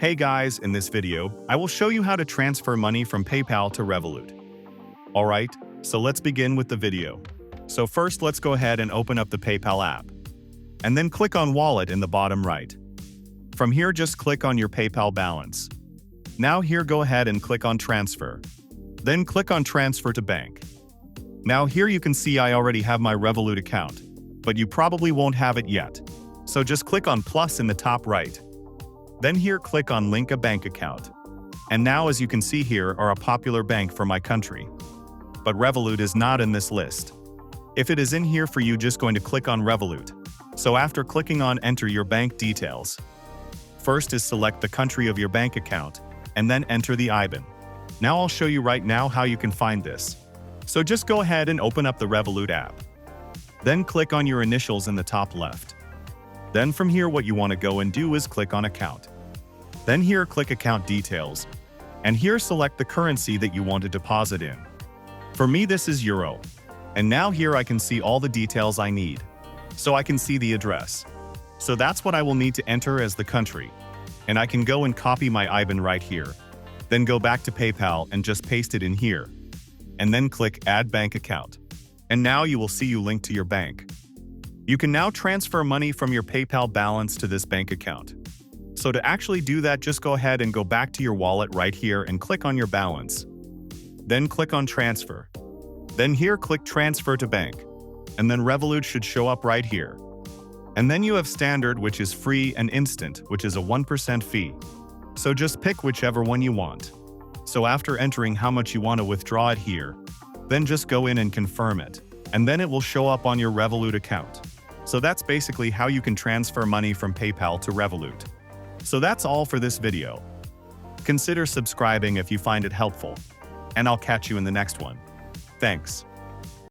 Hey guys, in this video, I will show you how to transfer money from PayPal to Revolut. Alright, so let's begin with the video. So first let's go ahead and open up the PayPal app. And then click on Wallet in the bottom right. From here just click on your PayPal balance. Now here go ahead and click on Transfer. Then click on Transfer to Bank. Now here you can see I already have my Revolut account, but you probably won't have it yet. So just click on plus in the top right. Then here click on Link a Bank Account. And now as you can see here are a popular bank for my country. But Revolut is not in this list. If it is in here for you, just going to click on Revolut. So after clicking on Enter your bank details, first is select the country of your bank account, and then enter the IBAN. Now I'll show you right now how you can find this. So just go ahead and open up the Revolut app. Then click on your initials in the top left. Then from here what you want to go and do is click on Account. Then here click Account Details. And here select the currency that you want to deposit in. For me this is Euro. And now here I can see all the details I need. So I can see the address. So that's what I will need to enter as the country. And I can go and copy my IBAN right here. Then go back to PayPal and just paste it in here. And then click Add Bank Account. And now you will see you linked to your bank. You can now transfer money from your PayPal balance to this bank account. So to actually do that, just go ahead and go back to your wallet right here and click on your balance. Then click on Transfer. Then here click Transfer to Bank. And then Revolut should show up right here. And then you have Standard, which is free, and Instant, which is a 1% fee. So just pick whichever one you want. So after entering how much you want to withdraw it here, then just go in and confirm it. And then it will show up on your Revolut account. So that's basically how you can transfer money from PayPal to Revolut. So that's all for this video. Consider subscribing if you find it helpful. And I'll catch you in the next one. Thanks.